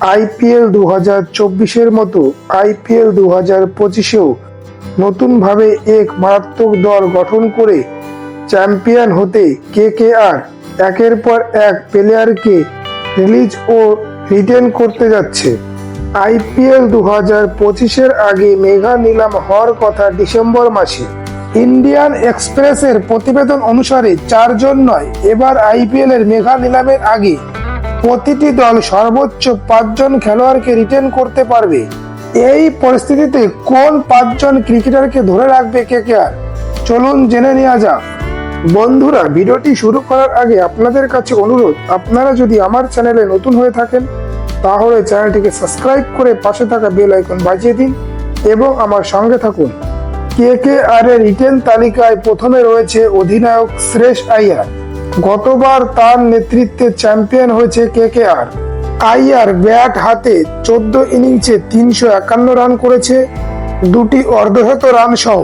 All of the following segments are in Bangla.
আইপিএল 2024-এর মতো আইপিএল 2025-এও নতুনভাবে এক মারাত্মক দল গঠন করে চ্যাম্পিয়ন হতে কেকেআর একের পর এক প্লেয়ারকে রিলিজ ও রিটেন করতে যাচ্ছে। আইপিএল 2025-এর আগে মেগা নিলাম হওয়ার কথা ডিসেম্বর মাসে। ইন্ডিয়ান এক্সপ্রেসের প্রতিবেদন অনুসারে 4 জন নয়, এবার আইপিএল এর মেগা নিলামের আগে প্রতিটি দল সর্বোচ্চ 5 জন খেলোয়াড়কে রিটেন করতে পারবে। এই পরিস্থিতিতে কোন 5 জন ক্রিকেটারকে ধরে রাখবে কেকেআর, চলুন জেনে নেওয়া যাক। বন্ধুরা, ভিডিওটি শুরু করার আগে আপনাদের কাছে অনুরোধ, আপনারা যদি আমার চ্যানেলে নতুন হয়ে থাকেন তাহলে চ্যানেলটিকে সাবস্ক্রাইব করে পাশে থাকা বেল আইকন বাজিয়ে দিন এবং আমার সঙ্গে থাকুন। কেকেআর এর রিটেন তালিকায় প্রথমে রয়েছে অধিনায়ক শ্রেয়স আইয়ার। গতবার তার নেতৃত্বে চ্যাম্পিয়ন হয়েছে কেকেআর। আইয়ার ব্যাট হাতে 14 ইনিংসে 351 রান করেছে, 2টি অর্ধশত রান সহ।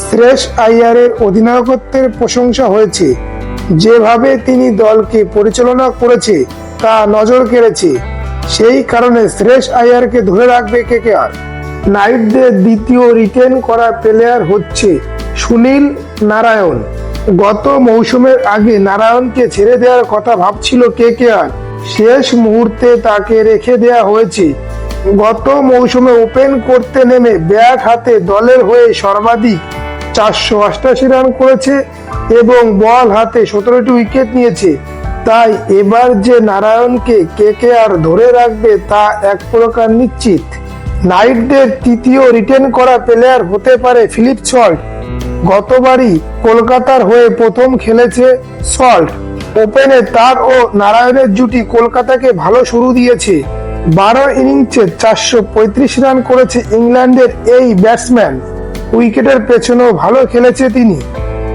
শ্রেয়স আইয়ারের অধিনায়কত্বের প্রশংসা হয়েছে। যেভাবে তিনি দলকে পরিচালনা করেছে তা নজর কেড়েছে। সেই কারণে শ্রেয়স আইয়ারকে ধরে রাখবে কেকেআর। নাইটদের দ্বিতীয় রিটেন করা প্লেয়ার হচ্ছে সুনীল নারায়ণ। গত মৌসুমের আগে নারায়ণকে ছেড়ে দেওয়ার কথা ভাবছিল কেকেআর, শেষ মুহূর্তে তাকে রেখে দেওয়া হয়েছে। গত মৌসুমে ওপেন করতে নেমে ব্যাট হাতে দলের হয়ে সর্বাধিক 488 রান করেছে এবং বল হাতে 17টি উইকেট নিয়েছে। তাই এবার যে নারায়ণকে কেকেআর ধরে রাখবে তা এক প্রকার নিশ্চিত। নাইটদের তৃতীয় রিটেন করা প্লেয়ার হতে পারে ফিলিপ সল্ট। গতবারই কলকাতার হয়ে প্রথম খেলেছে সল্ট। ওপেনে তার ও নারায়ণের জুটি কলকাতাকে ভালো শুরু দিয়েছে। 12 ইনিংসে 435 রান করেছে ইংল্যান্ডের এই ব্যাটসম্যান। উইকেটের পেছনেও ভালো খেলেছে তিনি,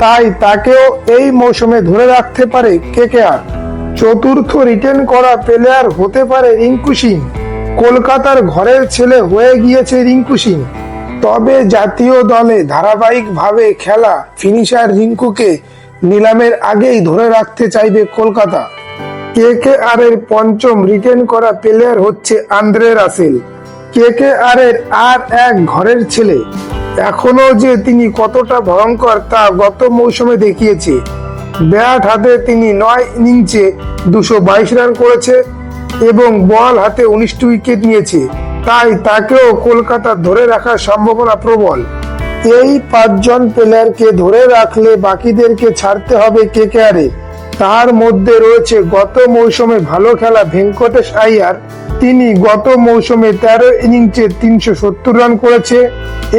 তাই তাকেও এই মৌসুমে ধরে রাখতে পারে কেকেআর। চতুর্থ রিটেন করা প্লেয়ার হতে পারে রিঙ্কু সিং। কলকাতার ঘরের ছেলে হয়ে গিয়েছে রিঙ্কু সিং, তবে জাতীয় দলে ধারাবাহিকভাবে খেলা ফিনিশার রিঙ্কুকে নিলামের আগেই ধরে রাখতে চাইবে কলকাতা। কেকেআর এর পঞ্চম রিটেন করা প্লেয়ার হচ্ছে আন্দ্রে রাসেল। কেকেআর এর আর এক ঘরের ছেলে। এখনো যে তিনি কতটা ভয়ঙ্কর তা গত মৌসুমে দেখিয়েছে। ব্যাট হাতে তিনি 9 ইনিংসে 222 রান করেছে এবং বল হাতে 19টি উইকেট নিয়েছে। তাই তাকেও কলকাতা ধরে রাখার সম্ভাবনা প্রবল। এই 5 জন প্লেয়ারকে ধরে রাখলে বাকিদেরকে ছাড়তে হবে কেকেআর। তার মধ্যে রয়েছে গত মৌসুমে ভালো খেলা ভেঙ্কটেশ আইয়ার। তিনি গত মৌসুমে 13 ইনিংসে 370 রান করেছে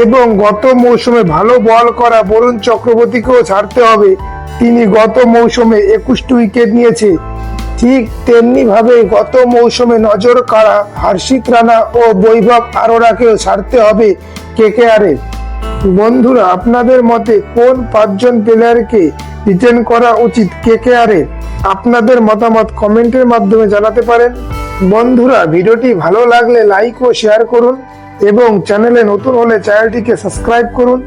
এবং গত মৌসুমে ভালো বল করা বরুণ চক্রবর্তীকেও ছাড়তে হবে। তিনি গত মৌসুমে 21টি উইকেট নিয়েছে। ঠিক তেমনি ভাবে গত মৌসুমে নজর কাড়া হর্ষিত রানা ও বৈভব আরোরাকেও ছাড়তে হবে কেকেআর। বন্ধুরা, আপনাদের মতে কোন 5 জন প্লেয়ারকে রিটেন করা উচিত কেকেআর? আপনাদের মতামত কমেন্টের মাধ্যমে জানাতে পারেন। বন্ধুরা, ভিডিওটি ভালো লাগলে লাইক ও শেয়ার করুন এবং চ্যানেলে নতুন হলে চ্যানেলটিকে সাবস্ক্রাইব করুন।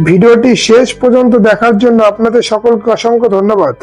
ভিডিওটি শেষ পর্যন্ত দেখার জন্য আপনাদের সকলকে অসংখ্য ধন্যবাদ।